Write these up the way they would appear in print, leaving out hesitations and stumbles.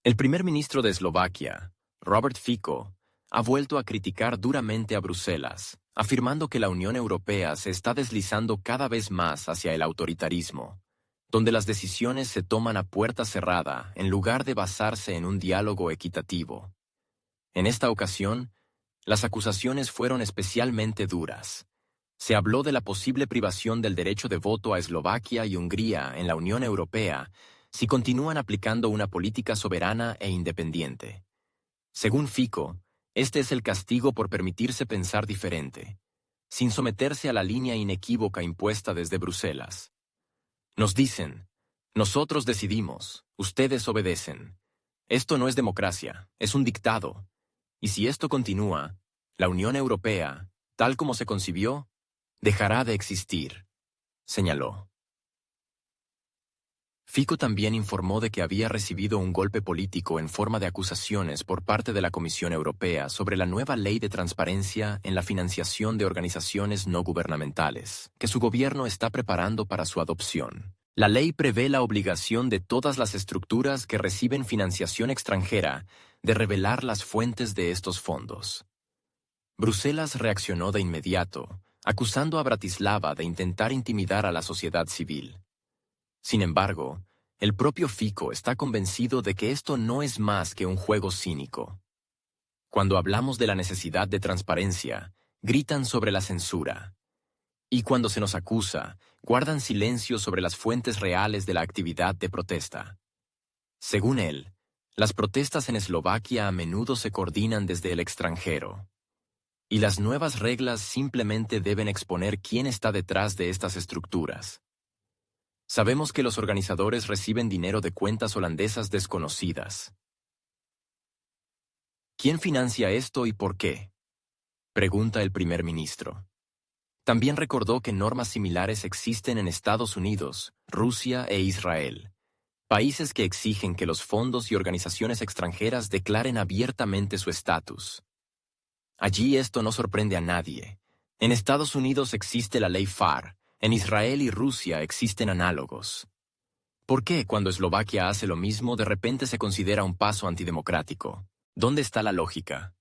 El primer ministro de Eslovaquia, Robert Fico, ha vuelto a criticar duramente a Bruselas, afirmando que la Unión Europea se está deslizando cada vez más hacia el autoritarismo, donde las decisiones se toman a puerta cerrada en lugar de basarse en un diálogo equitativo. En esta ocasión, las acusaciones fueron especialmente duras. Se habló de la posible privación del derecho de voto a Eslovaquia y Hungría en la Unión Europea si continúan aplicando una política soberana e independiente. Según Fico, este es el castigo por permitirse pensar diferente, sin someterse a la línea inequívoca impuesta desde Bruselas. Nos dicen, nosotros decidimos, ustedes obedecen. Esto no es democracia, es un dictado. Y si esto continúa, la Unión Europea, tal como se concibió, dejará de existir, señaló. Fico también informó de que había recibido un golpe político en forma de acusaciones por parte de la Comisión Europea sobre la nueva ley de transparencia en la financiación de organizaciones no gubernamentales, que su gobierno está preparando para su adopción. La ley prevé la obligación de todas las estructuras que reciben financiación extranjera de revelar las fuentes de estos fondos. Bruselas reaccionó de inmediato, acusando a Bratislava de intentar intimidar a la sociedad civil. Sin embargo, el propio Fico está convencido de que esto no es más que un juego cínico. Cuando hablamos de la necesidad de transparencia, gritan sobre la censura. Y cuando se nos acusa, guardan silencio sobre las fuentes reales de la actividad de protesta. Según él, las protestas en Eslovaquia a menudo se coordinan desde el extranjero. Y las nuevas reglas simplemente deben exponer quién está detrás de estas estructuras. Sabemos que los organizadores reciben dinero de cuentas holandesas desconocidas. ¿Quién financia esto y por qué?, pregunta el primer ministro. También recordó que normas similares existen en Estados Unidos, Rusia e Israel, países que exigen que los fondos y organizaciones extranjeras declaren abiertamente su estatus. Allí esto no sorprende a nadie. En Estados Unidos existe la ley FAR. En Israel y Rusia existen análogos. ¿Por qué cuando Eslovaquia hace lo mismo de repente se considera un paso antidemocrático? ¿Dónde está la lógica?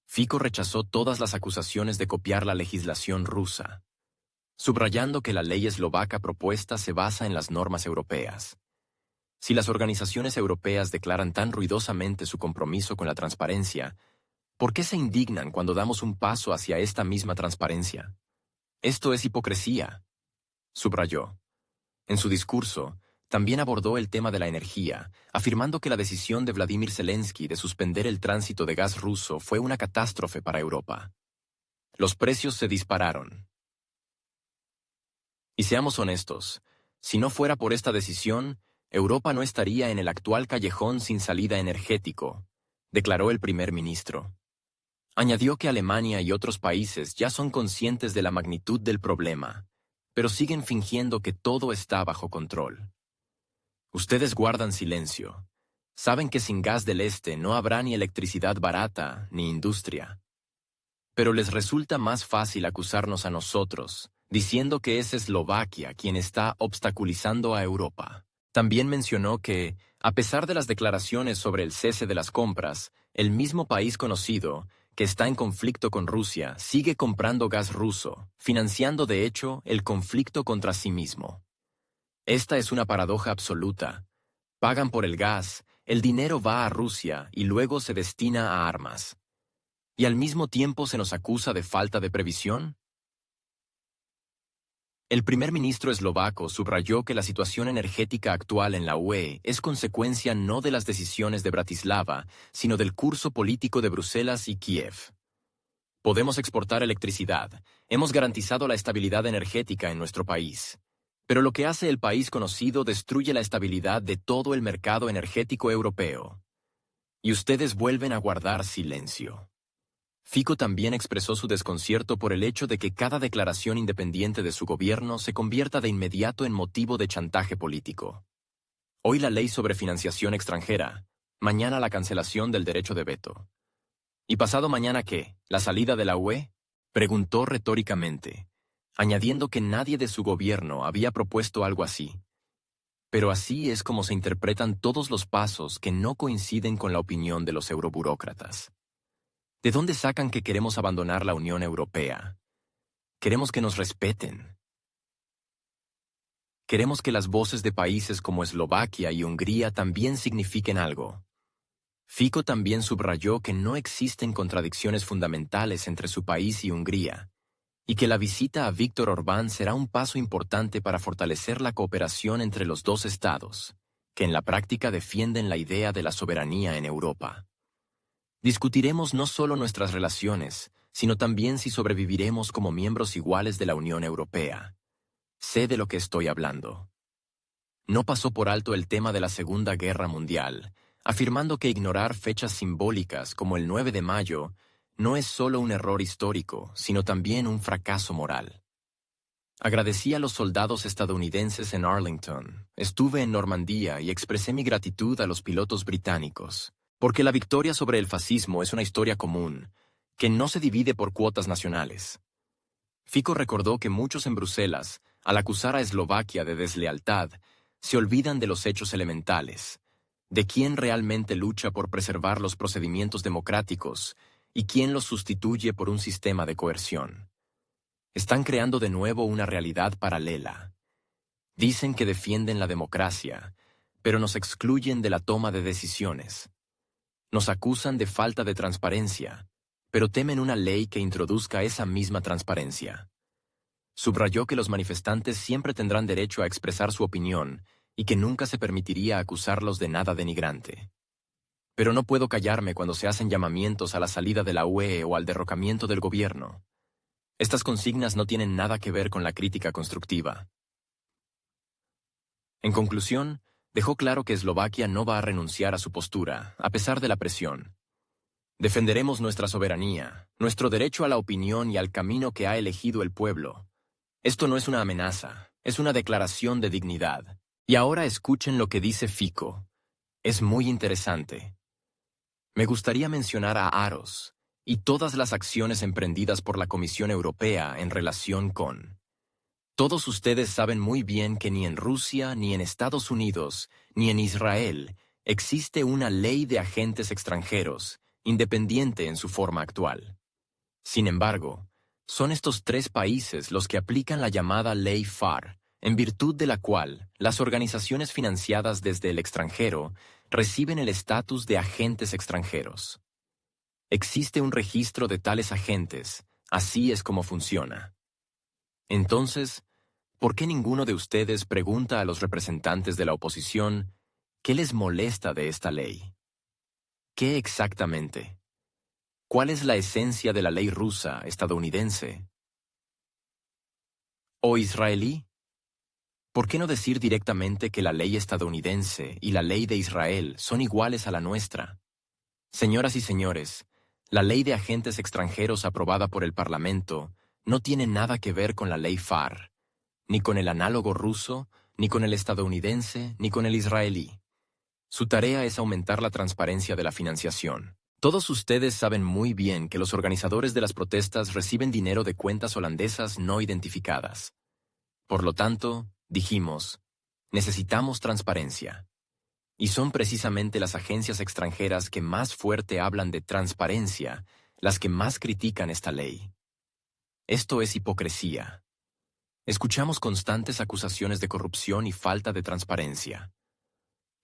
Fico rechazó todas las acusaciones de copiar la legislación rusa, subrayando que la ley eslovaca propuesta se basa en las normas europeas. Si las organizaciones europeas declaran tan ruidosamente su compromiso con la transparencia, ¿por qué se indignan cuando damos un paso hacia esta misma transparencia? Esto es hipocresía, subrayó. En su discurso, también abordó el tema de la energía, afirmando que la decisión de Vladimir Zelensky de suspender el tránsito de gas ruso fue una catástrofe para Europa. Los precios se dispararon. Y seamos honestos, si no fuera por esta decisión, Europa no estaría en el actual callejón sin salida energético, declaró el primer ministro. Añadió que Alemania y otros países ya son conscientes de la magnitud del problema, pero siguen fingiendo que todo está bajo control. Ustedes guardan silencio. Saben que sin gas del este no habrá ni electricidad barata ni industria. Pero les resulta más fácil acusarnos a nosotros, diciendo que es Eslovaquia quien está obstaculizando a Europa. También mencionó que, a pesar de las declaraciones sobre el cese de las compras, el mismo país conocido, que está en conflicto con Rusia, sigue comprando gas ruso, financiando de hecho el conflicto contra sí mismo. Esta es una paradoja absoluta. Pagan por el gas, el dinero va a Rusia y luego se destina a armas. ¿Y al mismo tiempo se nos acusa de falta de previsión? El primer ministro eslovaco subrayó que la situación energética actual en la UE es consecuencia no de las decisiones de Bratislava, sino del curso político de Bruselas y Kiev. Podemos exportar electricidad, hemos garantizado la estabilidad energética en nuestro país. Pero lo que hace el país conocido destruye la estabilidad de todo el mercado energético europeo. Y ustedes vuelven a guardar silencio. Fico también expresó su desconcierto por el hecho de que cada declaración independiente de su gobierno se convierta de inmediato en motivo de chantaje político. Hoy la ley sobre financiación extranjera, mañana la cancelación del derecho de veto. ¿Y pasado mañana qué? ¿La salida de la UE?, preguntó retóricamente, añadiendo que nadie de su gobierno había propuesto algo así. Pero así es como se interpretan todos los pasos que no coinciden con la opinión de los euroburócratas. ¿De dónde sacan que queremos abandonar la Unión Europea? Queremos que nos respeten. Queremos que las voces de países como Eslovaquia y Hungría también signifiquen algo. Fico también subrayó que no existen contradicciones fundamentales entre su país y Hungría, y que la visita a Viktor Orbán será un paso importante para fortalecer la cooperación entre los dos estados, que en la práctica defienden la idea de la soberanía en Europa. Discutiremos no solo nuestras relaciones, sino también si sobreviviremos como miembros iguales de la Unión Europea. Sé de lo que estoy hablando. No pasó por alto el tema de la Segunda Guerra Mundial, afirmando que ignorar fechas simbólicas como el 9 de mayo no es solo un error histórico, sino también un fracaso moral. Agradecí a los soldados estadounidenses en Arlington, estuve en Normandía y expresé mi gratitud a los pilotos británicos, porque la victoria sobre el fascismo es una historia común, que no se divide por cuotas nacionales. Fico recordó que muchos en Bruselas, al acusar a Eslovaquia de deslealtad, se olvidan de los hechos elementales, de quién realmente lucha por preservar los procedimientos democráticos y quién los sustituye por un sistema de coerción. Están creando de nuevo una realidad paralela. Dicen que defienden la democracia, pero nos excluyen de la toma de decisiones. Nos acusan de falta de transparencia, pero temen una ley que introduzca esa misma transparencia. Subrayó que los manifestantes siempre tendrán derecho a expresar su opinión y que nunca se permitiría acusarlos de nada denigrante. Pero no puedo callarme cuando se hacen llamamientos a la salida de la UE o al derrocamiento del gobierno. Estas consignas no tienen nada que ver con la crítica constructiva. En conclusión, dejó claro que Eslovaquia no va a renunciar a su postura, a pesar de la presión. Defenderemos nuestra soberanía, nuestro derecho a la opinión y al camino que ha elegido el pueblo. Esto no es una amenaza, es una declaración de dignidad. Y ahora escuchen lo que dice Fico. Es muy interesante. Me gustaría mencionar a Aros y todas las acciones emprendidas por la Comisión Europea en relación con. Todos ustedes saben muy bien que ni en Rusia, ni en Estados Unidos, ni en Israel existe una ley de agentes extranjeros, independiente en su forma actual. Sin embargo, son estos tres países los que aplican la llamada Ley FAR, en virtud de la cual las organizaciones financiadas desde el extranjero reciben el estatus de agentes extranjeros. Existe un registro de tales agentes, así es como funciona. Entonces, ¿por qué ninguno de ustedes pregunta a los representantes de la oposición qué les molesta de esta ley? ¿Qué exactamente? ¿Cuál es la esencia de la ley rusa, estadounidense o israelí? ¿Por qué no decir directamente que la ley estadounidense y la ley de Israel son iguales a la nuestra? Señoras y señores, la ley de agentes extranjeros aprobada por el Parlamento no tiene nada que ver con la ley FAR, ni con el análogo ruso, ni con el estadounidense, ni con el israelí. Su tarea es aumentar la transparencia de la financiación. Todos ustedes saben muy bien que los organizadores de las protestas reciben dinero de cuentas holandesas no identificadas. Por lo tanto, dijimos, necesitamos transparencia. Y son precisamente las agencias extranjeras que más fuerte hablan de transparencia, las que más critican esta ley. Esto es hipocresía. Escuchamos constantes acusaciones de corrupción y falta de transparencia.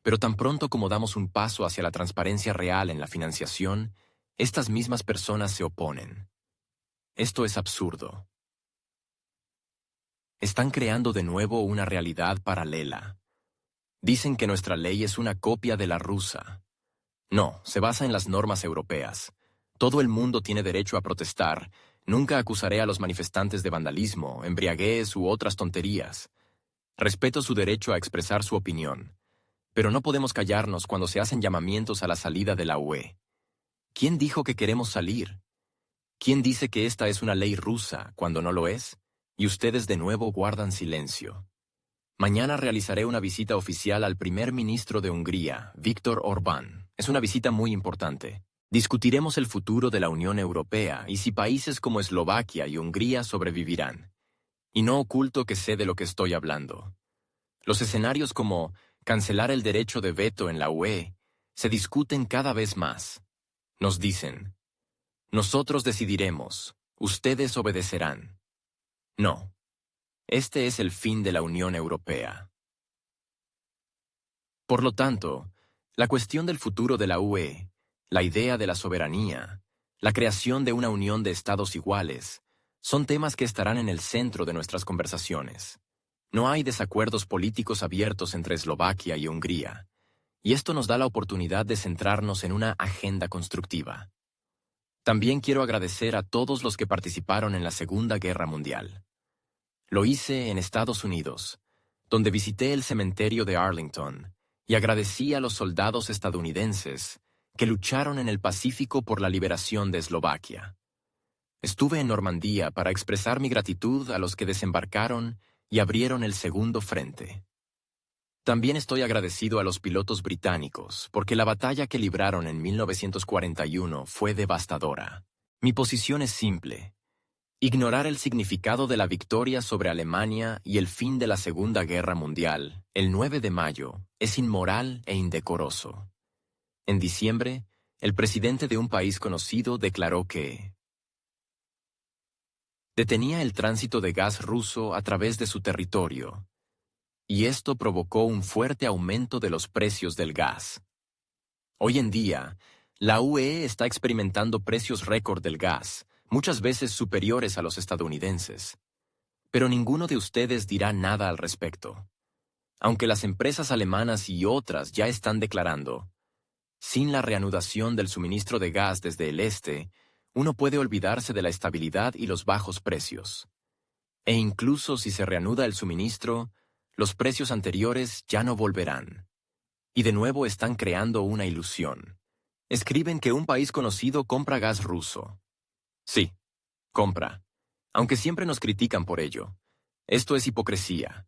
Pero tan pronto como damos un paso hacia la transparencia real en la financiación, estas mismas personas se oponen. Esto es absurdo. Están creando de nuevo una realidad paralela. Dicen que nuestra ley es una copia de la rusa. No, se basa en las normas europeas. Todo el mundo tiene derecho a protestar. Nunca acusaré a los manifestantes de vandalismo, embriaguez u otras tonterías. Respeto su derecho a expresar su opinión. Pero no podemos callarnos cuando se hacen llamamientos a la salida de la UE. ¿Quién dijo que queremos salir? ¿Quién dice que esta es una ley rusa cuando no lo es? Y ustedes de nuevo guardan silencio. Mañana realizaré una visita oficial al primer ministro de Hungría, Viktor Orbán. Es una visita muy importante. Discutiremos el futuro de la Unión Europea y si países como Eslovaquia y Hungría sobrevivirán. Y no oculto que sé de lo que estoy hablando. Los escenarios como cancelar el derecho de veto en la UE se discuten cada vez más. Nos dicen, nosotros decidiremos, ustedes obedecerán. No. Este es el fin de la Unión Europea. Por lo tanto, la cuestión del futuro de la UE, la idea de la soberanía, la creación de una unión de estados iguales, son temas que estarán en el centro de nuestras conversaciones. No hay desacuerdos políticos abiertos entre Eslovaquia y Hungría, y esto nos da la oportunidad de centrarnos en una agenda constructiva. También quiero agradecer a todos los que participaron en la Segunda Guerra Mundial. Lo hice en Estados Unidos, donde visité el cementerio de Arlington y agradecí a los soldados estadounidenses que lucharon en el Pacífico por la liberación de Eslovaquia. Estuve en Normandía para expresar mi gratitud a los que desembarcaron y abrieron el segundo frente. También estoy agradecido a los pilotos británicos porque la batalla que libraron en 1941 fue devastadora. Mi posición es simple. Ignorar el significado de la victoria sobre Alemania y el fin de la Segunda Guerra Mundial, el 9 de mayo, es inmoral e indecoroso. En diciembre, el presidente de un país conocido declaró que detenía el tránsito de gas ruso a través de su territorio, y esto provocó un fuerte aumento de los precios del gas. Hoy en día, la UE está experimentando precios récord del gas, muchas veces superiores a los estadounidenses. Pero ninguno de ustedes dirá nada al respecto. Aunque las empresas alemanas y otras ya están declarando, sin la reanudación del suministro de gas desde el este, uno puede olvidarse de la estabilidad y los bajos precios. E incluso si se reanuda el suministro, los precios anteriores ya no volverán. Y de nuevo están creando una ilusión. Escriben que un país conocido compra gas ruso. Sí, compra. Aunque siempre nos critican por ello. Esto es hipocresía.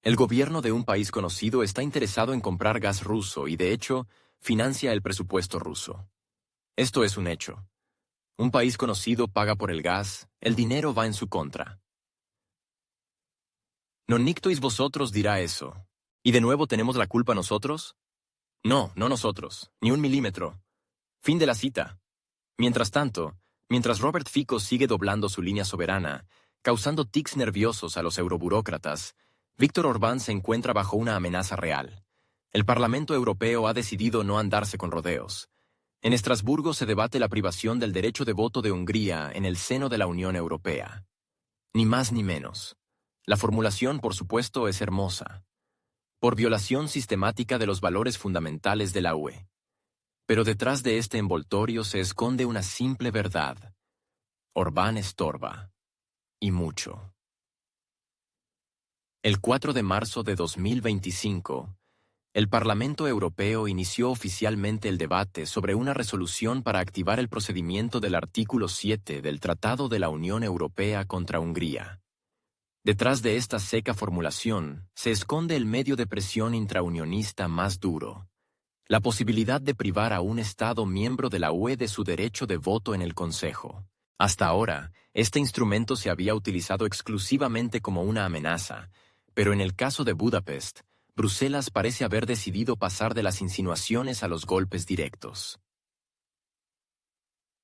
El gobierno de un país conocido está interesado en comprar gas ruso y, de hecho, financia el presupuesto ruso. Esto es un hecho. Un país conocido paga por el gas, el dinero va en su contra. ¿No nictois vosotros dirá eso? ¿Y de nuevo tenemos la culpa nosotros? No, no nosotros, ni un milímetro. Fin de la cita. Mientras tanto, mientras Robert Fico sigue doblando su línea soberana, causando tics nerviosos a los euroburócratas, Viktor Orbán se encuentra bajo una amenaza real. El Parlamento Europeo ha decidido no andarse con rodeos. En Estrasburgo se debate la privación del derecho de voto de Hungría en el seno de la Unión Europea. Ni más ni menos. La formulación, por supuesto, es hermosa. Por violación sistemática de los valores fundamentales de la UE. Pero detrás de este envoltorio se esconde una simple verdad. Orbán estorba. Y mucho. El 4 de marzo de 2025, el Parlamento Europeo inició oficialmente el debate sobre una resolución para activar el procedimiento del artículo 7 del Tratado de la Unión Europea contra Hungría. Detrás de esta seca formulación se esconde el medio de presión intraunionista más duro, la posibilidad de privar a un Estado miembro de la UE de su derecho de voto en el Consejo. Hasta ahora, este instrumento se había utilizado exclusivamente como una amenaza, pero en el caso de Budapest, Bruselas parece haber decidido pasar de las insinuaciones a los golpes directos.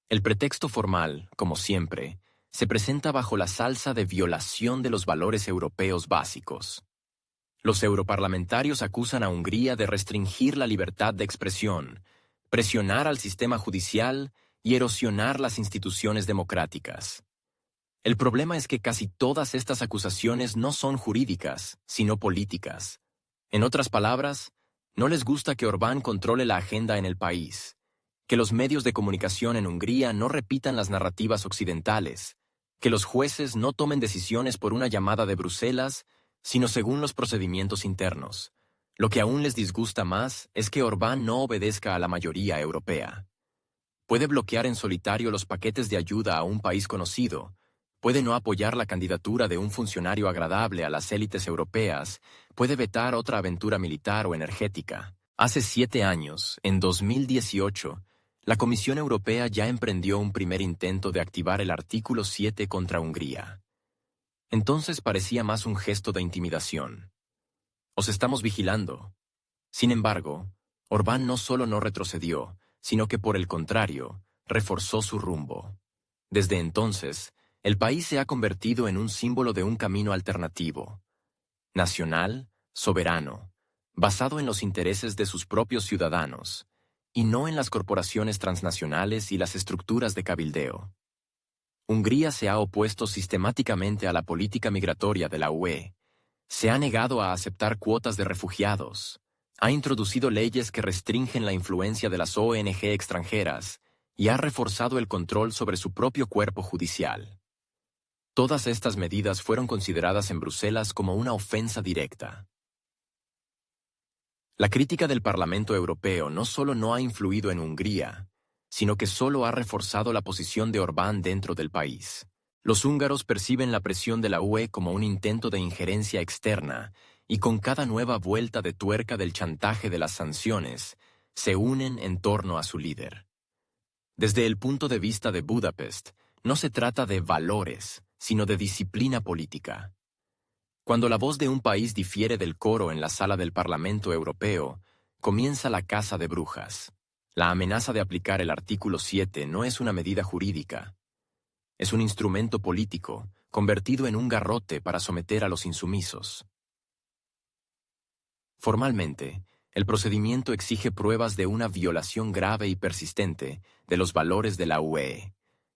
El pretexto formal, como siempre, se presenta bajo la salsa de violación de los valores europeos básicos. Los europarlamentarios acusan a Hungría de restringir la libertad de expresión, presionar al sistema judicial y erosionar las instituciones democráticas. El problema es que casi todas estas acusaciones no son jurídicas, sino políticas. En otras palabras, no les gusta que Orbán controle la agenda en el país, que los medios de comunicación en Hungría no repitan las narrativas occidentales, que los jueces no tomen decisiones por una llamada de Bruselas, sino según los procedimientos internos. Lo que aún les disgusta más es que Orbán no obedezca a la mayoría europea. Puede bloquear en solitario los paquetes de ayuda a un país conocido, puede no apoyar la candidatura de un funcionario agradable a las élites europeas, puede vetar otra aventura militar o energética. Hace 7 años, en 2018, la Comisión Europea ya emprendió un primer intento de activar el artículo 7 contra Hungría. Entonces parecía más un gesto de intimidación. Os estamos vigilando. Sin embargo, Orbán no solo no retrocedió, sino que por el contrario, reforzó su rumbo. Desde entonces, el país se ha convertido en un símbolo de un camino alternativo, nacional, soberano, basado en los intereses de sus propios ciudadanos, y no en las corporaciones transnacionales y las estructuras de cabildeo. Hungría se ha opuesto sistemáticamente a la política migratoria de la UE, se ha negado a aceptar cuotas de refugiados, ha introducido leyes que restringen la influencia de las ONG extranjeras y ha reforzado el control sobre su propio cuerpo judicial. Todas estas medidas fueron consideradas en Bruselas como una ofensa directa. La crítica del Parlamento Europeo no solo no ha influido en Hungría, sino que solo ha reforzado la posición de Orbán dentro del país. Los húngaros perciben la presión de la UE como un intento de injerencia externa y con cada nueva vuelta de tuerca del chantaje de las sanciones, se unen en torno a su líder. Desde el punto de vista de Budapest, no se trata de valores, sino de disciplina política. Cuando la voz de un país difiere del coro en la sala del Parlamento Europeo, comienza la caza de brujas. La amenaza de aplicar el artículo 7 no es una medida jurídica. Es un instrumento político, convertido en un garrote para someter a los insumisos. Formalmente, el procedimiento exige pruebas de una violación grave y persistente de los valores de la UE,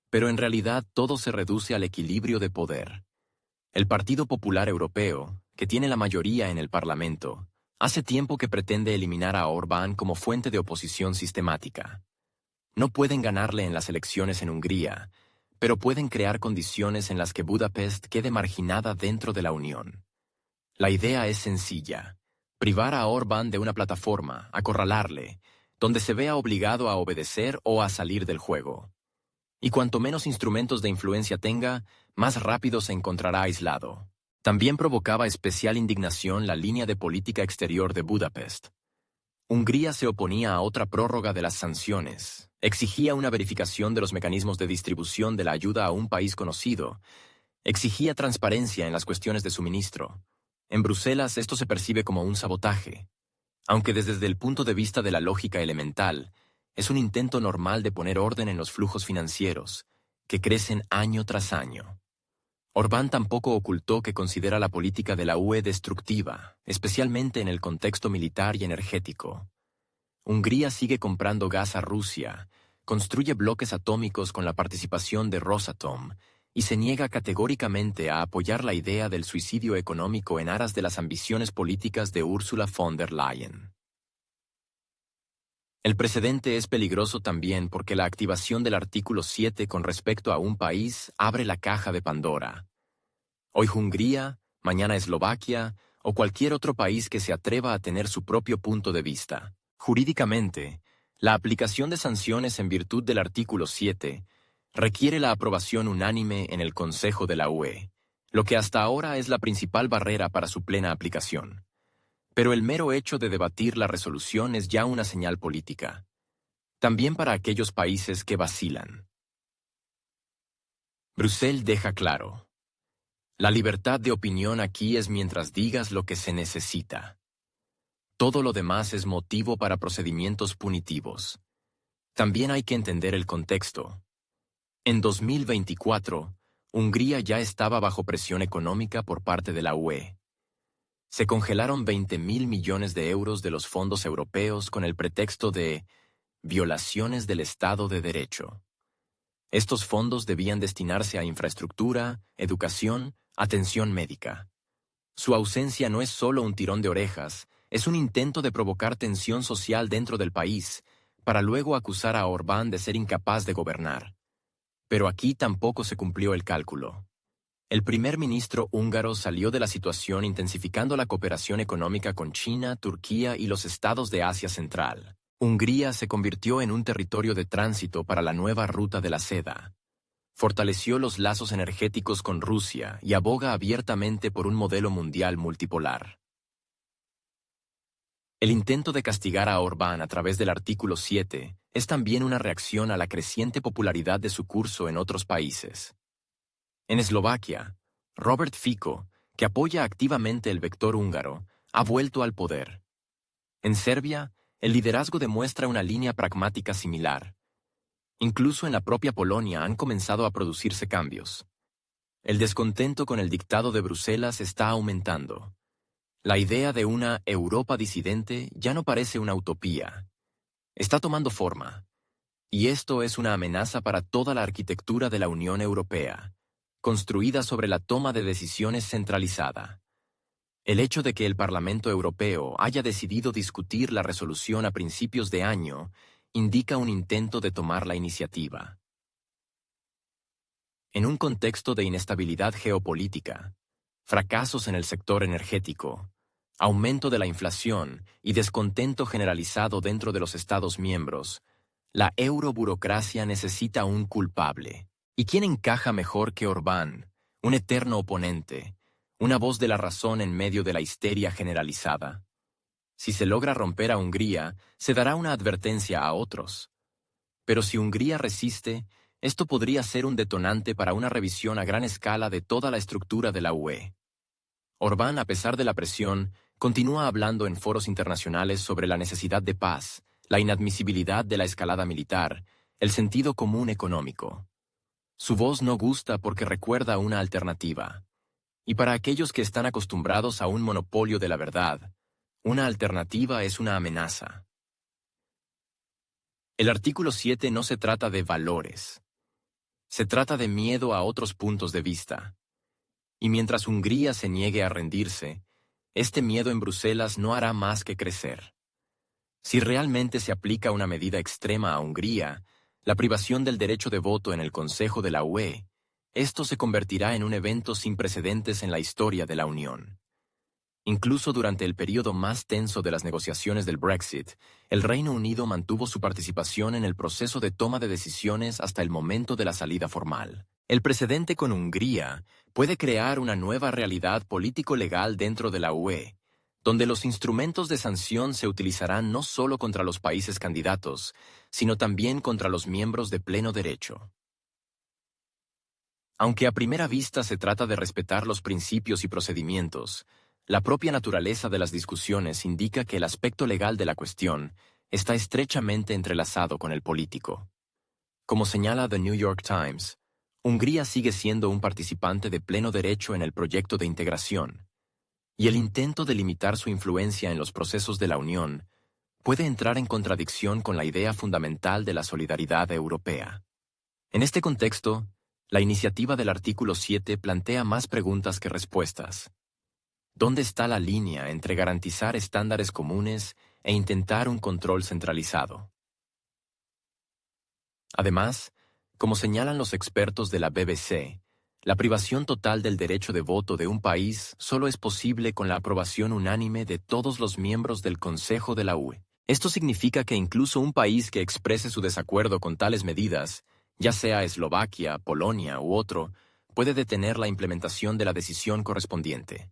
pero en realidad todo se reduce al equilibrio de poder. El Partido Popular Europeo, que tiene la mayoría en el Parlamento, hace tiempo que pretende eliminar a Orbán como fuente de oposición sistemática. No pueden ganarle en las elecciones en Hungría, pero pueden crear condiciones en las que Budapest quede marginada dentro de la Unión. La idea es sencilla: privar a Orbán de una plataforma, acorralarle, donde se vea obligado a obedecer o a salir del juego. Y cuanto menos instrumentos de influencia tenga, más rápido se encontrará aislado. También provocaba especial indignación la línea de política exterior de Budapest. Hungría se oponía a otra prórroga de las sanciones, exigía una verificación de los mecanismos de distribución de la ayuda a un país conocido, exigía transparencia en las cuestiones de suministro. En Bruselas esto se percibe como un sabotaje, aunque desde el punto de vista de la lógica elemental, es un intento normal de poner orden en los flujos financieros, que crecen año tras año. Orbán tampoco ocultó que considera la política de la UE destructiva, especialmente en el contexto militar y energético. Hungría sigue comprando gas a Rusia, construye bloques atómicos con la participación de Rosatom y se niega categóricamente a apoyar la idea del suicidio económico en aras de las ambiciones políticas de Ursula von der Leyen. El precedente es peligroso también porque la activación del artículo 7 con respecto a un país abre la caja de Pandora. Hoy Hungría, mañana Eslovaquia o cualquier otro país que se atreva a tener su propio punto de vista. Jurídicamente, la aplicación de sanciones en virtud del artículo 7 requiere la aprobación unánime en el Consejo de la UE, lo que hasta ahora es la principal barrera para su plena aplicación. Pero el mero hecho de debatir la resolución es ya una señal política. También para aquellos países que vacilan. Bruselas deja claro: la libertad de opinión aquí es mientras digas lo que se necesita. Todo lo demás es motivo para procedimientos punitivos. También hay que entender el contexto. En 2024, Hungría ya estaba bajo presión económica por parte de la UE. Se congelaron 20.000 millones de euros de los fondos europeos con el pretexto de violaciones del Estado de Derecho. Estos fondos debían destinarse a infraestructura, educación, atención médica. Su ausencia no es solo un tirón de orejas, es un intento de provocar tensión social dentro del país, para luego acusar a Orbán de ser incapaz de gobernar. Pero aquí tampoco se cumplió el cálculo. El primer ministro húngaro salió de la situación intensificando la cooperación económica con China, Turquía y los estados de Asia Central. Hungría se convirtió en un territorio de tránsito para la nueva ruta de la seda. Fortaleció los lazos energéticos con Rusia y aboga abiertamente por un modelo mundial multipolar. El intento de castigar a Orbán a través del artículo 7 es también una reacción a la creciente popularidad de su curso en otros países. En Eslovaquia, Robert Fico, que apoya activamente el vector húngaro, ha vuelto al poder. En Serbia, el liderazgo demuestra una línea pragmática similar. Incluso en la propia Polonia han comenzado a producirse cambios. El descontento con el dictado de Bruselas está aumentando. La idea de una Europa disidente ya no parece una utopía. Está tomando forma. Y esto es una amenaza para toda la arquitectura de la Unión Europea, construida sobre la toma de decisiones centralizada. El hecho de que el Parlamento Europeo haya decidido discutir la resolución a principios de año indica un intento de tomar la iniciativa. En un contexto de inestabilidad geopolítica, fracasos en el sector energético, aumento de la inflación y descontento generalizado dentro de los Estados miembros, la euroburocracia necesita un culpable. ¿Y quién encaja mejor que Orbán, un eterno oponente, una voz de la razón en medio de la histeria generalizada? Si se logra romper a Hungría, se dará una advertencia a otros. Pero si Hungría resiste, esto podría ser un detonante para una revisión a gran escala de toda la estructura de la UE. Orbán, a pesar de la presión, continúa hablando en foros internacionales sobre la necesidad de paz, la inadmisibilidad de la escalada militar, el sentido común económico. Su voz no gusta porque recuerda una alternativa. Y para aquellos que están acostumbrados a un monopolio de la verdad, una alternativa es una amenaza. El artículo 7 no se trata de valores. Se trata de miedo a otros puntos de vista. Y mientras Hungría se niegue a rendirse, este miedo en Bruselas no hará más que crecer. Si realmente se aplica una medida extrema a Hungría, la privación del derecho de voto en el Consejo de la UE, esto se convertirá en un evento sin precedentes en la historia de la Unión. Incluso durante el período más tenso de las negociaciones del Brexit, el Reino Unido mantuvo su participación en el proceso de toma de decisiones hasta el momento de la salida formal. El precedente con Hungría puede crear una nueva realidad político-legal dentro de la UE, donde los instrumentos de sanción se utilizarán no solo contra los países candidatos, sino también contra los miembros de pleno derecho. Aunque a primera vista se trata de respetar los principios y procedimientos, la propia naturaleza de las discusiones indica que el aspecto legal de la cuestión está estrechamente entrelazado con el político. Como señala The New York Times, Hungría sigue siendo un participante de pleno derecho en el proyecto de integración, y el intento de limitar su influencia en los procesos de la Unión puede entrar en contradicción con la idea fundamental de la solidaridad europea. En este contexto, la iniciativa del artículo 7 plantea más preguntas que respuestas. ¿Dónde está la línea entre garantizar estándares comunes e intentar un control centralizado? Además, como señalan los expertos de la BBC, la privación total del derecho de voto de un país solo es posible con la aprobación unánime de todos los miembros del Consejo de la UE. Esto significa que incluso un país que exprese su desacuerdo con tales medidas, ya sea Eslovaquia, Polonia u otro, puede detener la implementación de la decisión correspondiente.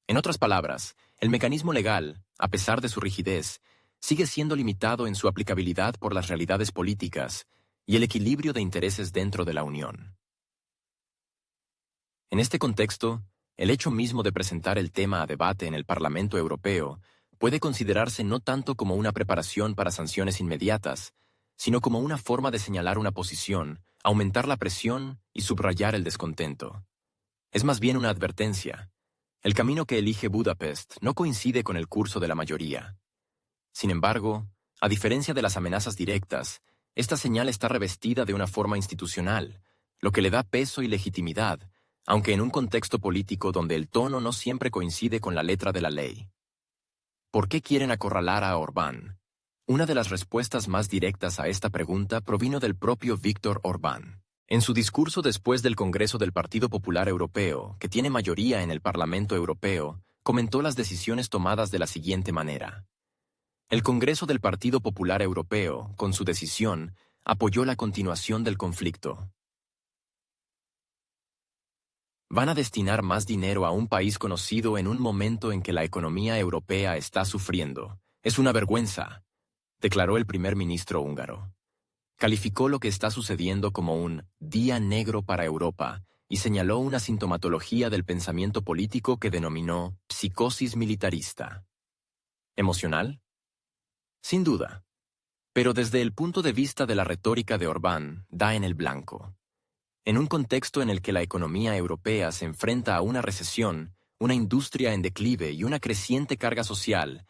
En otras palabras, el mecanismo legal, a pesar de su rigidez, sigue siendo limitado en su aplicabilidad por las realidades políticas y el equilibrio de intereses dentro de la Unión. En este contexto, el hecho mismo de presentar el tema a debate en el Parlamento Europeo puede considerarse no tanto como una preparación para sanciones inmediatas, sino como una forma de señalar una posición, aumentar la presión y subrayar el descontento. Es más bien una advertencia. El camino que elige Budapest no coincide con el curso de la mayoría. Sin embargo, a diferencia de las amenazas directas, esta señal está revestida de una forma institucional, lo que le da peso y legitimidad, aunque en un contexto político donde el tono no siempre coincide con la letra de la ley. ¿Por qué quieren acorralar a Orbán? Una de las respuestas más directas a esta pregunta provino del propio Viktor Orbán. En su discurso después del Congreso del Partido Popular Europeo, que tiene mayoría en el Parlamento Europeo, comentó las decisiones tomadas de la siguiente manera. El Congreso del Partido Popular Europeo, con su decisión, apoyó la continuación del conflicto. Van a destinar más dinero a un país conocido en un momento en que la economía europea está sufriendo. Es una vergüenza, declaró el primer ministro húngaro. Calificó lo que está sucediendo como un día negro para Europa y señaló una sintomatología del pensamiento político que denominó psicosis militarista. ¿Emocional? Sin duda. Pero desde el punto de vista de la retórica de Orbán, da en el blanco. En un contexto en el que la economía europea se enfrenta a una recesión, una industria en declive y una creciente carga social,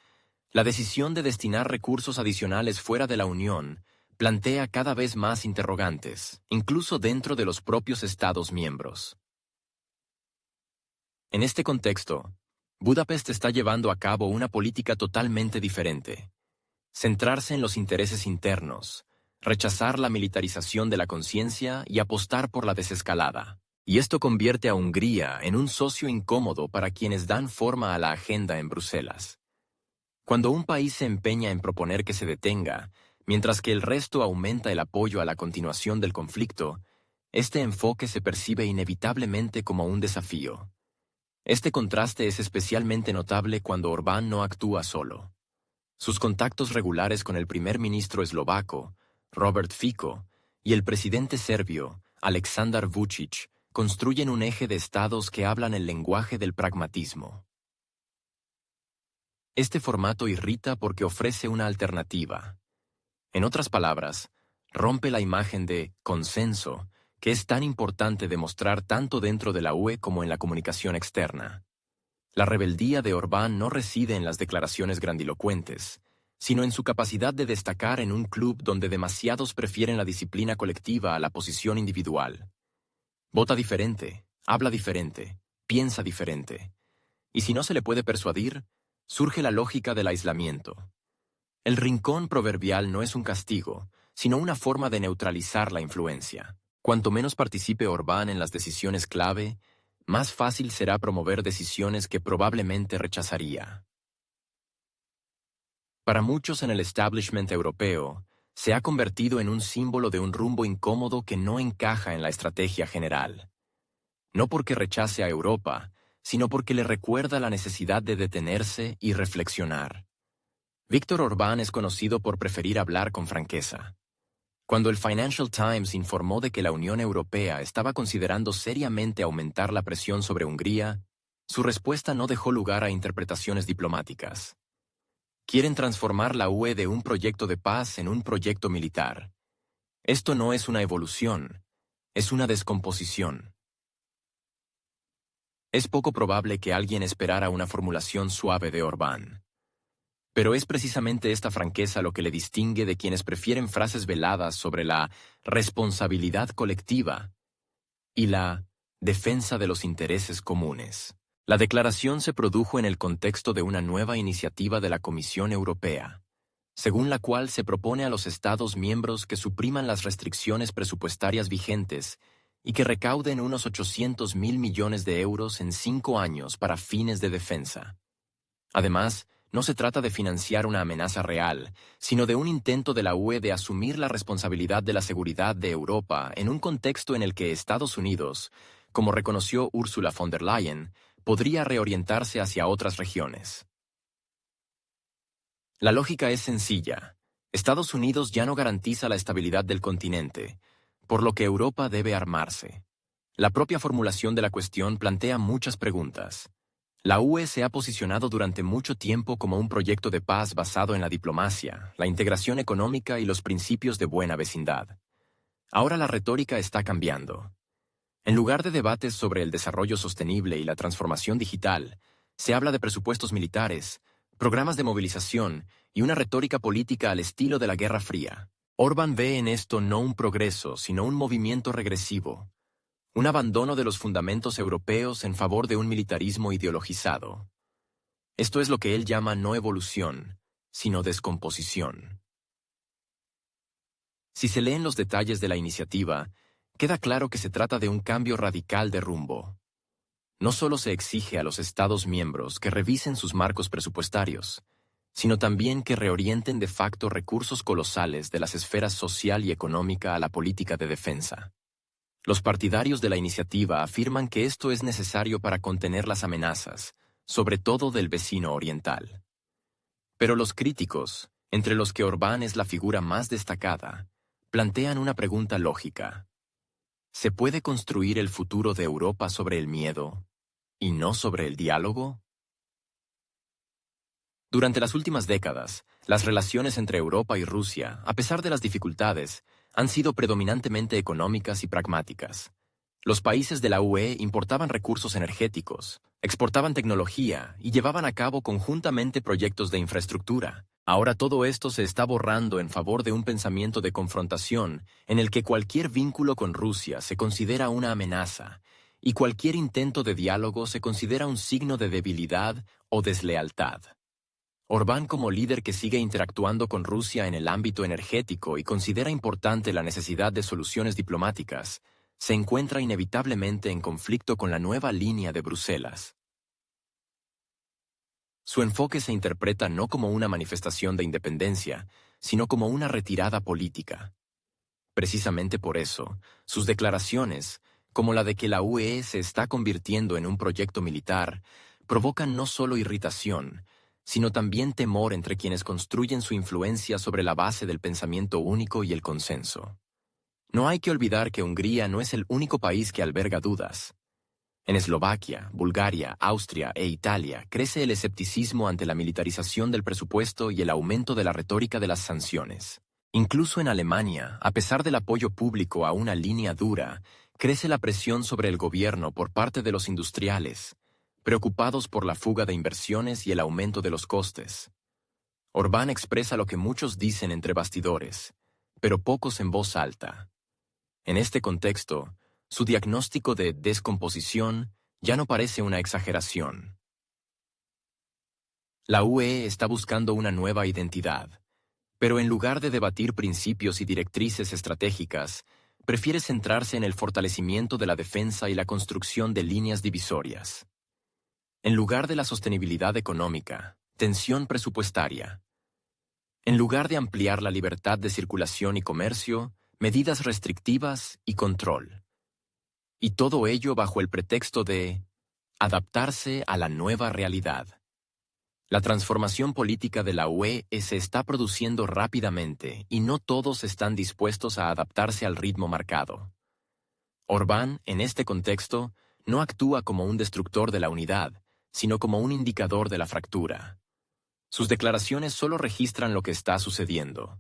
la decisión de destinar recursos adicionales fuera de la Unión plantea cada vez más interrogantes, incluso dentro de los propios Estados miembros. En este contexto, Budapest está llevando a cabo una política totalmente diferente. Centrarse en los intereses internos, rechazar la militarización de la conciencia y apostar por la desescalada. Y esto convierte a Hungría en un socio incómodo para quienes dan forma a la agenda en Bruselas. Cuando un país se empeña en proponer que se detenga, mientras que el resto aumenta el apoyo a la continuación del conflicto, este enfoque se percibe inevitablemente como un desafío. Este contraste es especialmente notable cuando Orbán no actúa solo. Sus contactos regulares con el primer ministro eslovaco, Robert Fico, y el presidente serbio, Aleksandar Vučić, construyen un eje de estados que hablan el lenguaje del pragmatismo. Este formato irrita porque ofrece una alternativa. En otras palabras, rompe la imagen de consenso que es tan importante demostrar tanto dentro de la UE como en la comunicación externa. La rebeldía de Orbán no reside en las declaraciones grandilocuentes, sino en su capacidad de destacar en un club donde demasiados prefieren la disciplina colectiva a la posición individual. Vota diferente, habla diferente, piensa diferente. Y si no se le puede persuadir, surge la lógica del aislamiento. El rincón proverbial no es un castigo, sino una forma de neutralizar la influencia. Cuanto menos participe Orbán en las decisiones clave, más fácil será promover decisiones que probablemente rechazaría. Para muchos en el establishment europeo, se ha convertido en un símbolo de un rumbo incómodo que no encaja en la estrategia general. No porque rechace a Europa, sino porque le recuerda la necesidad de detenerse y reflexionar. Viktor Orbán es conocido por preferir hablar con franqueza. Cuando el Financial Times informó de que la Unión Europea estaba considerando seriamente aumentar la presión sobre Hungría, su respuesta no dejó lugar a interpretaciones diplomáticas. Quieren transformar la UE de un proyecto de paz en un proyecto militar. Esto no es una evolución, es una descomposición. Es poco probable que alguien esperara una formulación suave de Orbán. Pero es precisamente esta franqueza lo que le distingue de quienes prefieren frases veladas sobre la responsabilidad colectiva y la defensa de los intereses comunes. La declaración se produjo en el contexto de una nueva iniciativa de la Comisión Europea, según la cual se propone a los Estados miembros que supriman las restricciones presupuestarias vigentes y que recauden unos 800.000 millones de euros en 5 años para fines de defensa. Además, no se trata de financiar una amenaza real, sino de un intento de la UE de asumir la responsabilidad de la seguridad de Europa en un contexto en el que Estados Unidos, como reconoció Ursula von der Leyen, podría reorientarse hacia otras regiones. La lógica es sencilla. Estados Unidos ya no garantiza la estabilidad del continente, por lo que Europa debe armarse. La propia formulación de la cuestión plantea muchas preguntas. La UE se ha posicionado durante mucho tiempo como un proyecto de paz basado en la diplomacia, la integración económica y los principios de buena vecindad. Ahora la retórica está cambiando. En lugar de debates sobre el desarrollo sostenible y la transformación digital, se habla de presupuestos militares, programas de movilización y una retórica política al estilo de la Guerra Fría. Orbán ve en esto no un progreso, sino un movimiento regresivo. Un abandono de los fundamentos europeos en favor de un militarismo ideologizado. Esto es lo que él llama no evolución, sino descomposición. Si se leen los detalles de la iniciativa, queda claro que se trata de un cambio radical de rumbo. No solo se exige a los Estados miembros que revisen sus marcos presupuestarios, sino también que reorienten de facto recursos colosales de las esferas social y económica a la política de defensa. Los partidarios de la iniciativa afirman que esto es necesario para contener las amenazas, sobre todo del vecino oriental. Pero los críticos, entre los que Orbán es la figura más destacada, plantean una pregunta lógica. ¿Se puede construir el futuro de Europa sobre el miedo y no sobre el diálogo? Durante las últimas décadas, las relaciones entre Europa y Rusia, a pesar de las dificultades, han sido predominantemente económicas y pragmáticas. Los países de la UE importaban recursos energéticos, exportaban tecnología y llevaban a cabo conjuntamente proyectos de infraestructura. Ahora todo esto se está borrando en favor de un pensamiento de confrontación en el que cualquier vínculo con Rusia se considera una amenaza y cualquier intento de diálogo se considera un signo de debilidad o deslealtad. Orbán, como líder que sigue interactuando con Rusia en el ámbito energético y considera importante la necesidad de soluciones diplomáticas, se encuentra inevitablemente en conflicto con la nueva línea de Bruselas. Su enfoque se interpreta no como una manifestación de independencia, sino como una retirada política. Precisamente por eso, sus declaraciones, como la de que la UE se está convirtiendo en un proyecto militar, provocan no solo irritación, sino también temor entre quienes construyen su influencia sobre la base del pensamiento único y el consenso. No hay que olvidar que Hungría no es el único país que alberga dudas. En Eslovaquia, Bulgaria, Austria e Italia crece el escepticismo ante la militarización del presupuesto y el aumento de la retórica de las sanciones. Incluso en Alemania, a pesar del apoyo público a una línea dura, crece la presión sobre el gobierno por parte de los industriales, preocupados por la fuga de inversiones y el aumento de los costes. Orbán expresa lo que muchos dicen entre bastidores, pero pocos en voz alta. En este contexto, su diagnóstico de descomposición ya no parece una exageración. La UE está buscando una nueva identidad, pero en lugar de debatir principios y directrices estratégicas, prefiere centrarse en el fortalecimiento de la defensa y la construcción de líneas divisorias. En lugar de la sostenibilidad económica, tensión presupuestaria. En lugar de ampliar la libertad de circulación y comercio, medidas restrictivas y control. Y todo ello bajo el pretexto de adaptarse a la nueva realidad. La transformación política de la UE se está produciendo rápidamente y no todos están dispuestos a adaptarse al ritmo marcado. Orbán, en este contexto, no actúa como un destructor de la unidad, sino como un indicador de la fractura. Sus declaraciones solo registran lo que está sucediendo.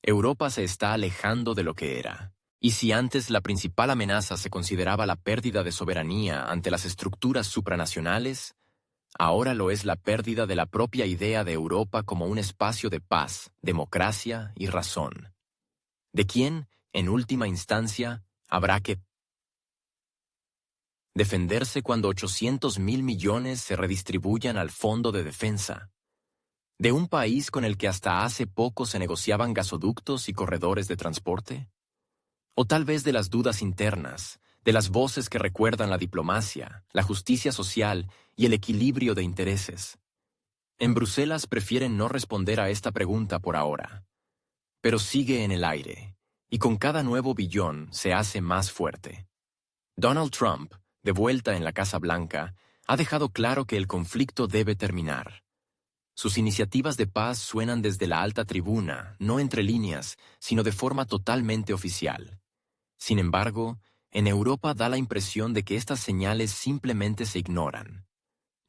Europa se está alejando de lo que era. Y si antes la principal amenaza se consideraba la pérdida de soberanía ante las estructuras supranacionales, ahora lo es la pérdida de la propia idea de Europa como un espacio de paz, democracia y razón. De quien, en última instancia, habrá que defenderse cuando 800.000 millones se redistribuyan al Fondo de Defensa. ¿De un país con el que hasta hace poco se negociaban gasoductos y corredores de transporte? O tal vez de las dudas internas, de las voces que recuerdan la diplomacia, la justicia social y el equilibrio de intereses. En Bruselas prefieren no responder a esta pregunta por ahora. Pero sigue en el aire, y con cada nuevo billón se hace más fuerte. Donald Trump, de vuelta en la Casa Blanca, ha dejado claro que el conflicto debe terminar. Sus iniciativas de paz suenan desde la alta tribuna, no entre líneas, sino de forma totalmente oficial. Sin embargo, en Europa da la impresión de que estas señales simplemente se ignoran.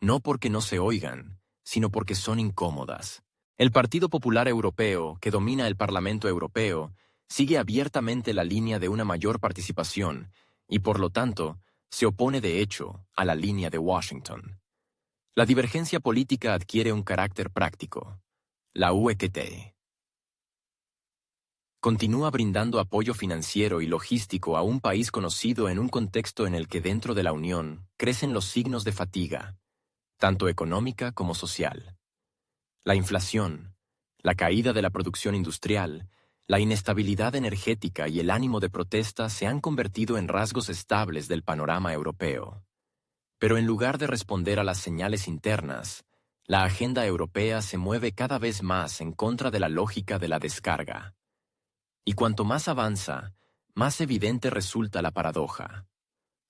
No porque no se oigan, sino porque son incómodas. El Partido Popular Europeo, que domina el Parlamento Europeo, sigue abiertamente la línea de una mayor participación y, por lo tanto, se opone de hecho a la línea de Washington. La divergencia política adquiere un carácter práctico. La UEQT continúa brindando apoyo financiero y logístico a un país conocido en un contexto en el que dentro de la Unión crecen los signos de fatiga, tanto económica como social. La inflación, la caída de la producción industrial, la inestabilidad energética y el ánimo de protesta se han convertido en rasgos estables del panorama europeo. Pero en lugar de responder a las señales internas, la agenda europea se mueve cada vez más en contra de la lógica de la descarga. Y cuanto más avanza, más evidente resulta la paradoja.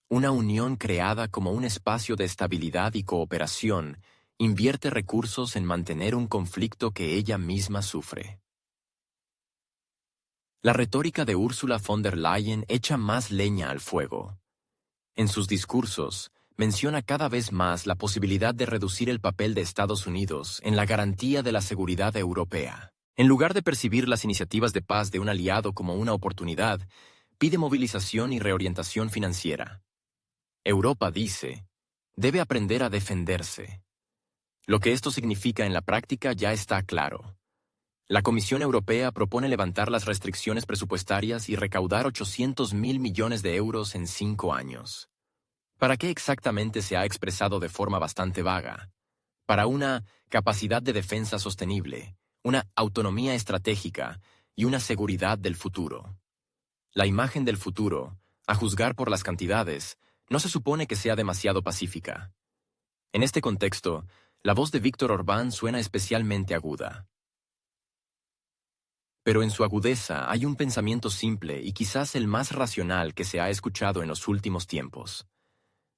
Una unión creada como un espacio de estabilidad y cooperación invierte recursos en mantener un conflicto que ella misma sufre. La retórica de Ursula von der Leyen echa más leña al fuego. En sus discursos, menciona cada vez más la posibilidad de reducir el papel de Estados Unidos en la garantía de la seguridad europea. En lugar de percibir las iniciativas de paz de un aliado como una oportunidad, pide movilización y reorientación financiera. Europa, dice, debe aprender a defenderse. Lo que esto significa en la práctica ya está claro. La Comisión Europea propone levantar las restricciones presupuestarias y recaudar 800.000 millones de euros en 5 años. ¿Para qué exactamente se ha expresado de forma bastante vaga? Para una capacidad de defensa sostenible, una autonomía estratégica y una seguridad del futuro. La imagen del futuro, a juzgar por las cantidades, no se supone que sea demasiado pacífica. En este contexto, la voz de Viktor Orbán suena especialmente aguda. Pero en su agudeza hay un pensamiento simple y quizás el más racional que se ha escuchado en los últimos tiempos.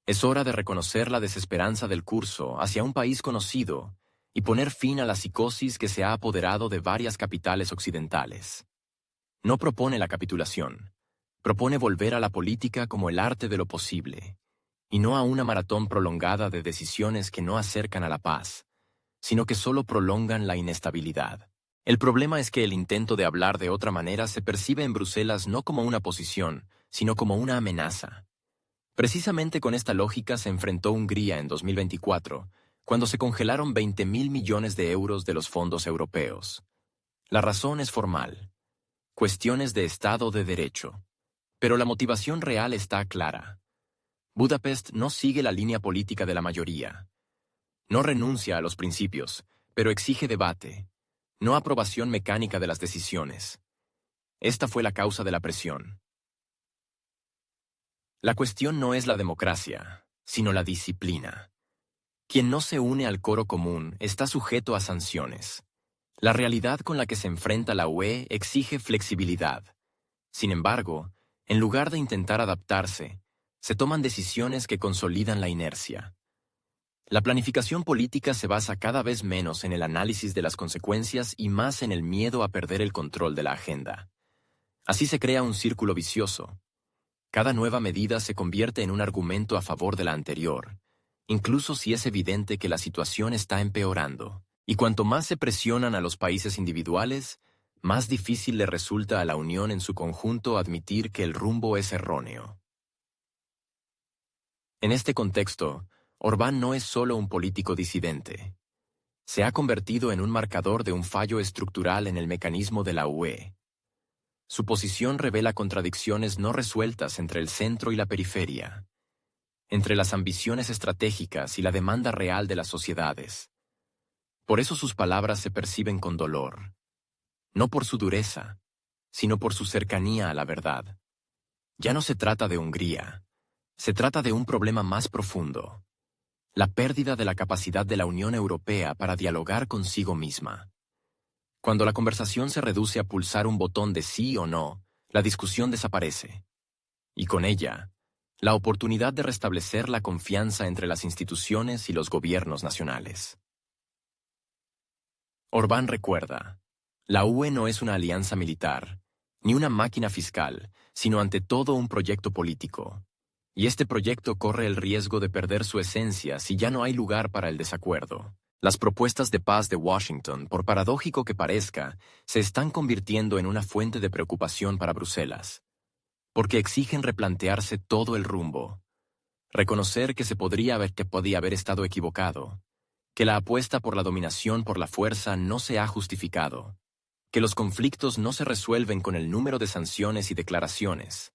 Es hora de reconocer la desesperanza del curso hacia un país conocido y poner fin a la psicosis que se ha apoderado de varias capitales occidentales. No propone la capitulación, propone volver a la política como el arte de lo posible, y no a una maratón prolongada de decisiones que no acercan a la paz, sino que solo prolongan la inestabilidad. El problema es que el intento de hablar de otra manera se percibe en Bruselas no como una posición, sino como una amenaza. Precisamente con esta lógica se enfrentó Hungría en 2024, cuando se congelaron 20.000 millones de euros de los fondos europeos. La razón es formal. Cuestiones de Estado de Derecho. Pero la motivación real está clara. Budapest no sigue la línea política de la mayoría. No renuncia a los principios, pero exige debate, no aprobación mecánica de las decisiones. Esta fue la causa de la presión. La cuestión no es la democracia, sino la disciplina. Quien no se une al coro común está sujeto a sanciones. La realidad con la que se enfrenta la UE exige flexibilidad. Sin embargo, en lugar de intentar adaptarse, se toman decisiones que consolidan la inercia. La planificación política se basa cada vez menos en el análisis de las consecuencias y más en el miedo a perder el control de la agenda. Así se crea un círculo vicioso. Cada nueva medida se convierte en un argumento a favor de la anterior, incluso si es evidente que la situación está empeorando. Y cuanto más se presionan a los países individuales, más difícil le resulta a la Unión en su conjunto admitir que el rumbo es erróneo. En este contexto, Orbán no es solo un político disidente. Se ha convertido en un marcador de un fallo estructural en el mecanismo de la UE. Su posición revela contradicciones no resueltas entre el centro y la periferia, entre las ambiciones estratégicas y la demanda real de las sociedades. Por eso sus palabras se perciben con dolor, no por su dureza, sino por su cercanía a la verdad. Ya no se trata de Hungría, se trata de un problema más profundo. La pérdida de la capacidad de la Unión Europea para dialogar consigo misma. Cuando la conversación se reduce a pulsar un botón de sí o no, la discusión desaparece. Y con ella, la oportunidad de restablecer la confianza entre las instituciones y los gobiernos nacionales. Orbán recuerda, la UE no es una alianza militar, ni una máquina fiscal, sino ante todo un proyecto político. Y este proyecto corre el riesgo de perder su esencia si ya no hay lugar para el desacuerdo. Las propuestas de paz de Washington, por paradójico que parezca, se están convirtiendo en una fuente de preocupación para Bruselas, porque exigen replantearse todo el rumbo, reconocer que podía haber estado equivocado, que la apuesta por la dominación por la fuerza no se ha justificado, que los conflictos no se resuelven con el número de sanciones y declaraciones,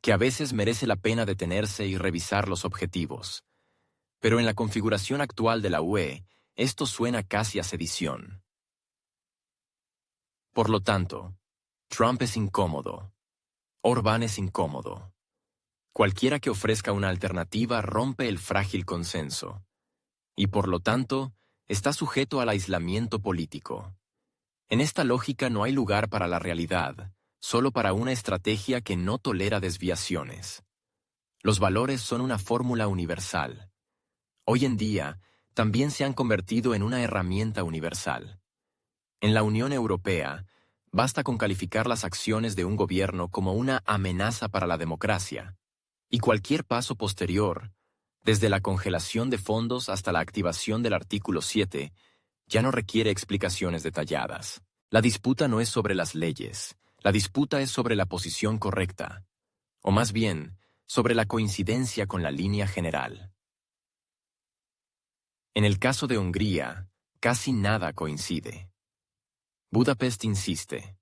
que a veces merece la pena detenerse y revisar los objetivos. Pero en la configuración actual de la UE, esto suena casi a sedición. Por lo tanto, Trump es incómodo. Orbán es incómodo. Cualquiera que ofrezca una alternativa rompe el frágil consenso. Y por lo tanto, está sujeto al aislamiento político. En esta lógica no hay lugar para la realidad, solo para una estrategia que no tolera desviaciones. Los valores son una fórmula universal. Hoy en día, también se han convertido en una herramienta universal. En la Unión Europea, basta con calificar las acciones de un gobierno como una amenaza para la democracia, y cualquier paso posterior, Desde la congelación de fondos hasta la activación del artículo 7, ya no requiere explicaciones detalladas. La disputa no es sobre las leyes, la disputa es sobre la posición correcta, o más bien, sobre la coincidencia con la línea general. En el caso de Hungría, casi nada coincide. Budapest insiste.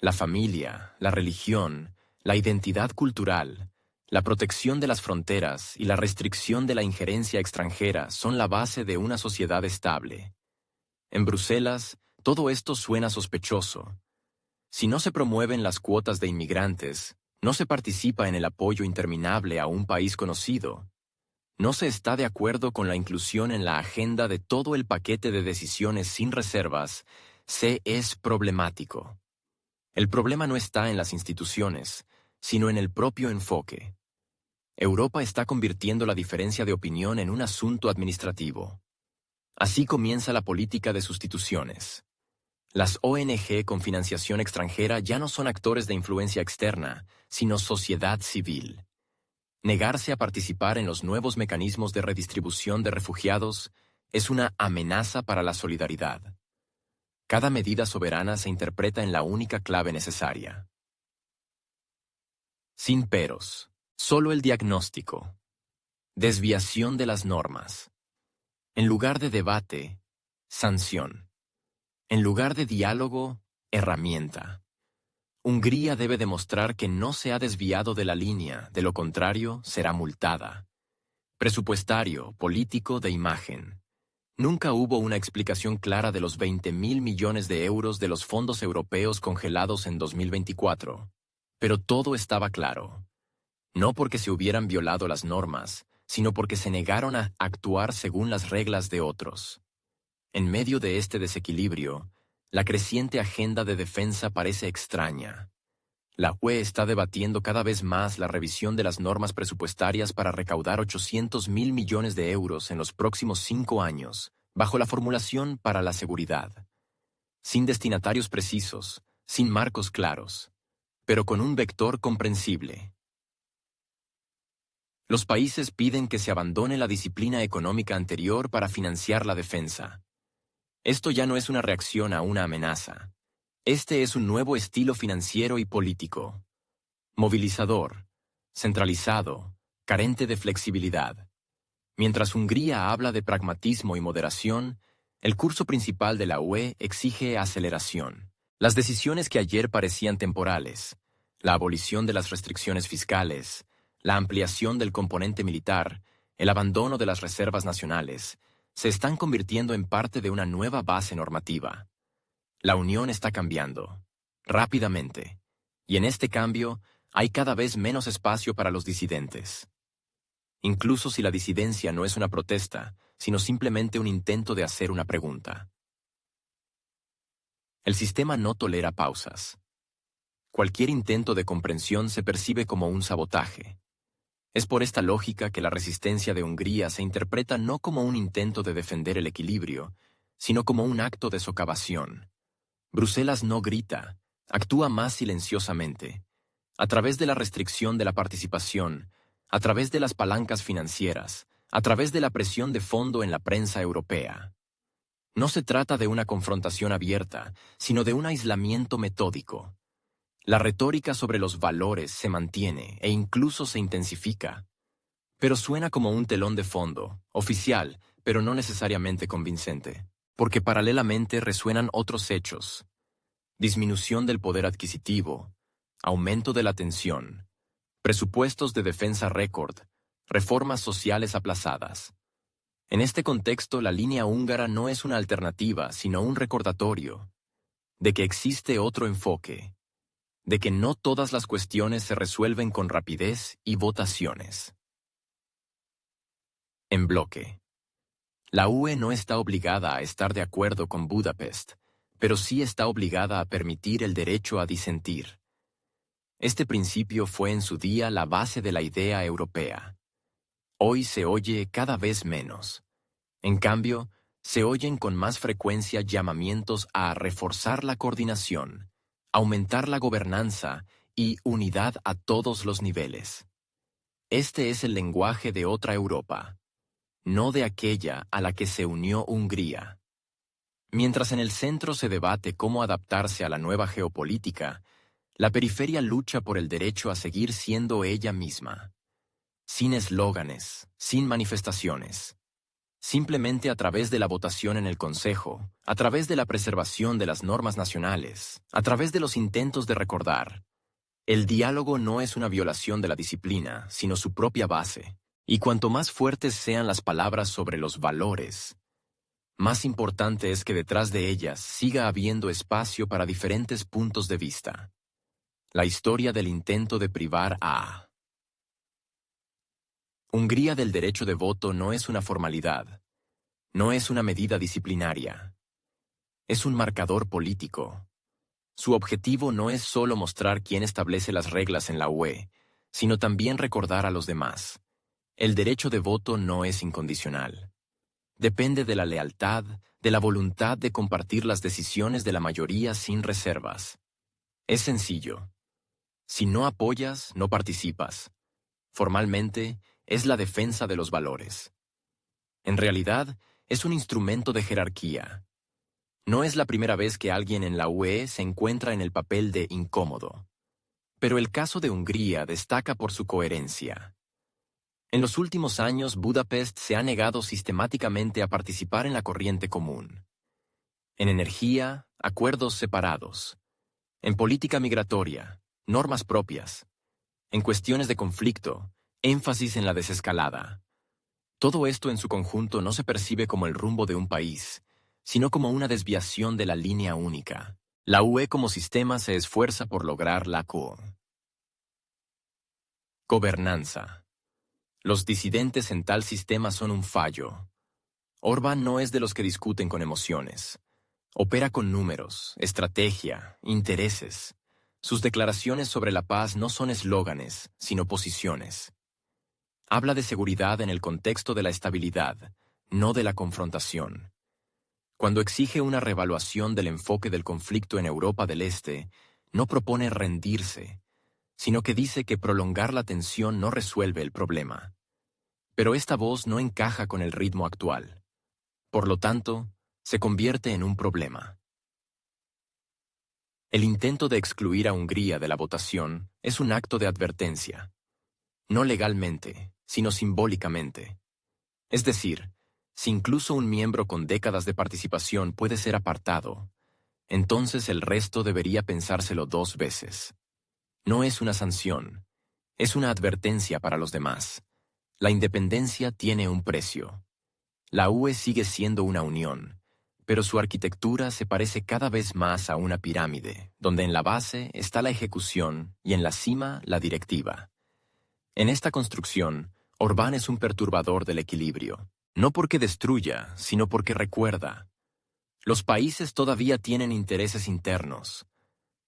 La familia, la religión, la identidad cultural, la protección de las fronteras y la restricción de la injerencia extranjera son la base de una sociedad estable. En Bruselas, todo esto suena sospechoso. Si no se promueven las cuotas de inmigrantes, no se participa en el apoyo interminable a un país conocido. No se está de acuerdo con la inclusión en la agenda de todo el paquete de decisiones sin reservas, es problemático. El problema no está en las instituciones, sino en el propio enfoque. Europa está convirtiendo la diferencia de opinión en un asunto administrativo. Así comienza la política de sustituciones. Las ONG con financiación extranjera ya no son actores de influencia externa, sino sociedad civil. Negarse a participar en los nuevos mecanismos de redistribución de refugiados es una amenaza para la solidaridad. Cada medida soberana se interpreta en la única clave necesaria. Sin peros, solo el diagnóstico. Desviación de las normas. En lugar de debate, sanción. En lugar de diálogo, herramienta. Hungría debe demostrar que no se ha desviado de la línea, de lo contrario, será multada. Presupuestario, político, de imagen. Nunca hubo una explicación clara de los 20.000 millones de euros de los fondos europeos congelados en 2024. Pero todo estaba claro. No porque se hubieran violado las normas, sino porque se negaron a actuar según las reglas de otros. En medio de este desequilibrio, la creciente agenda de defensa parece extraña. La UE está debatiendo cada vez más la revisión de las normas presupuestarias para recaudar 800.000 millones de euros en los próximos 5 años, bajo la formulación para la seguridad. Sin destinatarios precisos, sin marcos claros, pero con un vector comprensible. Los países piden que se abandone la disciplina económica anterior para financiar la defensa. Esto ya no es una reacción a una amenaza. Este es un nuevo estilo financiero y político. Movilizador, centralizado, carente de flexibilidad. Mientras Hungría habla de pragmatismo y moderación, el curso principal de la UE exige aceleración. Las decisiones que ayer parecían temporales, la abolición de las restricciones fiscales, la ampliación del componente militar, el abandono de las reservas nacionales, se están convirtiendo en parte de una nueva base normativa. La Unión está cambiando, rápidamente, y en este cambio hay cada vez menos espacio para los disidentes. Incluso si la disidencia no es una protesta, sino simplemente un intento de hacer una pregunta. El sistema no tolera pausas. Cualquier intento de comprensión se percibe como un sabotaje. Es por esta lógica que la resistencia de Hungría se interpreta no como un intento de defender el equilibrio, sino como un acto de socavación. Bruselas no grita, actúa más silenciosamente, a través de la restricción de la participación, a través de las palancas financieras, a través de la presión de fondo en la prensa europea. No se trata de una confrontación abierta, sino de un aislamiento metódico. La retórica sobre los valores se mantiene e incluso se intensifica, pero suena como un telón de fondo, oficial, pero no necesariamente convincente, porque paralelamente resuenan otros hechos: disminución del poder adquisitivo, aumento de la tensión, presupuestos de defensa récord, reformas sociales aplazadas. En este contexto, la línea húngara no es una alternativa, sino un recordatorio de que existe otro enfoque, de que no todas las cuestiones se resuelven con rapidez y votaciones. En bloque. La UE no está obligada a estar de acuerdo con Budapest, pero sí está obligada a permitir el derecho a disentir. Este principio fue en su día la base de la idea europea. Hoy se oye cada vez menos. En cambio, se oyen con más frecuencia llamamientos a reforzar la coordinación, aumentar la gobernanza y unidad a todos los niveles. Este es el lenguaje de otra Europa, no de aquella a la que se unió Hungría. Mientras en el centro se debate cómo adaptarse a la nueva geopolítica, la periferia lucha por el derecho a seguir siendo ella misma, sin eslóganes, sin manifestaciones. Simplemente a través de la votación en el Consejo, a través de la preservación de las normas nacionales, a través de los intentos de recordar. El diálogo no es una violación de la disciplina, sino su propia base. Y cuanto más fuertes sean las palabras sobre los valores, más importante es que detrás de ellas siga habiendo espacio para diferentes puntos de vista. La historia del intento de privar a Hungría del derecho de voto no es una formalidad, no es una medida disciplinaria, es un marcador político. Su objetivo no es solo mostrar quién establece las reglas en la UE, sino también recordar a los demás. El derecho de voto no es incondicional. Depende de la lealtad, de la voluntad de compartir las decisiones de la mayoría sin reservas. Es sencillo. Si no apoyas, no participas. Formalmente, es la defensa de los valores. En realidad, es un instrumento de jerarquía. No es la primera vez que alguien en la UE se encuentra en el papel de incómodo. Pero el caso de Hungría destaca por su coherencia. En los últimos años, Budapest se ha negado sistemáticamente a participar en la corriente común. En energía, acuerdos separados. En política migratoria, normas propias. En cuestiones de conflicto, énfasis en la desescalada. Todo esto en su conjunto no se percibe como el rumbo de un país, sino como una desviación de la línea única. La UE como sistema se esfuerza por lograr la gobernanza. Los disidentes en tal sistema son un fallo. Orbán no es de los que discuten con emociones. Opera con números, estrategia, intereses. Sus declaraciones sobre la paz no son eslóganes, sino posiciones. Habla de seguridad en el contexto de la estabilidad, no de la confrontación. Cuando exige una reevaluación del enfoque del conflicto en Europa del Este, no propone rendirse, sino que dice que prolongar la tensión no resuelve el problema. Pero esta voz no encaja con el ritmo actual. Por lo tanto, se convierte en un problema. El intento de excluir a Hungría de la votación es un acto de advertencia. No legalmente, sino simbólicamente. Es decir, si incluso un miembro con décadas de participación puede ser apartado, entonces el resto debería pensárselo 2 veces. No es una sanción, es una advertencia para los demás. La independencia tiene un precio. La UE sigue siendo una unión, pero su arquitectura se parece cada vez más a una pirámide, donde en la base está la ejecución y en la cima la directiva. En esta construcción, Orbán es un perturbador del equilibrio, no porque destruya, sino porque recuerda. Los países todavía tienen intereses internos.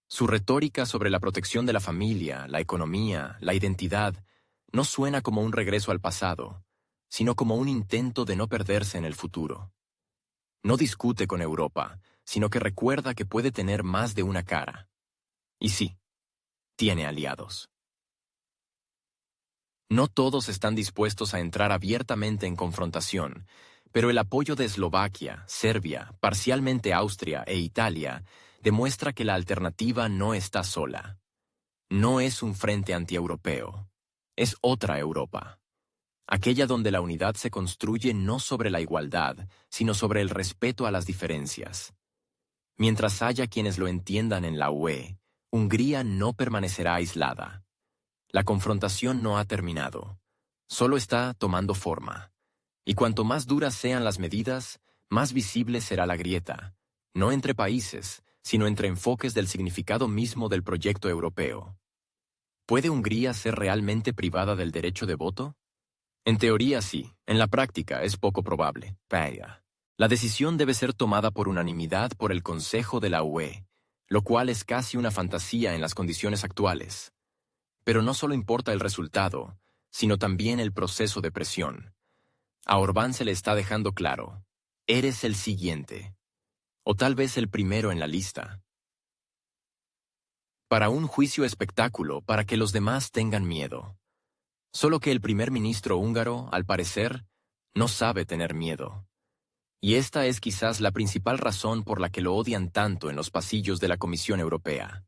Su retórica sobre la protección de la familia, la economía, la identidad, no suena como un regreso al pasado, sino como un intento de no perderse en el futuro. No discute con Europa, sino que recuerda que puede tener más de una cara. Y sí, tiene aliados. No todos están dispuestos a entrar abiertamente en confrontación, pero el apoyo de Eslovaquia, Serbia, parcialmente Austria e Italia demuestra que la alternativa no está sola. No es un frente antieuropeo, es otra Europa. Aquella donde la unidad se construye no sobre la igualdad, sino sobre el respeto a las diferencias. Mientras haya quienes lo entiendan en la UE, Hungría no permanecerá aislada. La confrontación no ha terminado, solo está tomando forma. Y cuanto más duras sean las medidas, más visible será la grieta, no entre países, sino entre enfoques del significado mismo del proyecto europeo. ¿Puede Hungría ser realmente privada del derecho de voto? En teoría sí, en la práctica es poco probable. La decisión debe ser tomada por unanimidad por el Consejo de la UE, lo cual es casi una fantasía en las condiciones actuales. Pero no solo importa el resultado, sino también el proceso de presión. A Orbán se le está dejando claro, eres el siguiente, o tal vez el primero en la lista. Para un juicio espectáculo para que los demás tengan miedo. Solo que el primer ministro húngaro, al parecer, no sabe tener miedo. Y esta es quizás la principal razón por la que lo odian tanto en los pasillos de la Comisión Europea.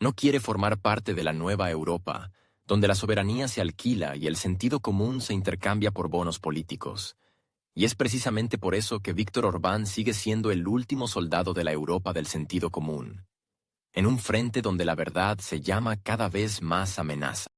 No quiere formar parte de la nueva Europa, donde la soberanía se alquila y el sentido común se intercambia por bonos políticos. Y es precisamente por eso que Víctor Orbán sigue siendo el último soldado de la Europa del sentido común, en un frente donde la verdad se llama cada vez más amenaza.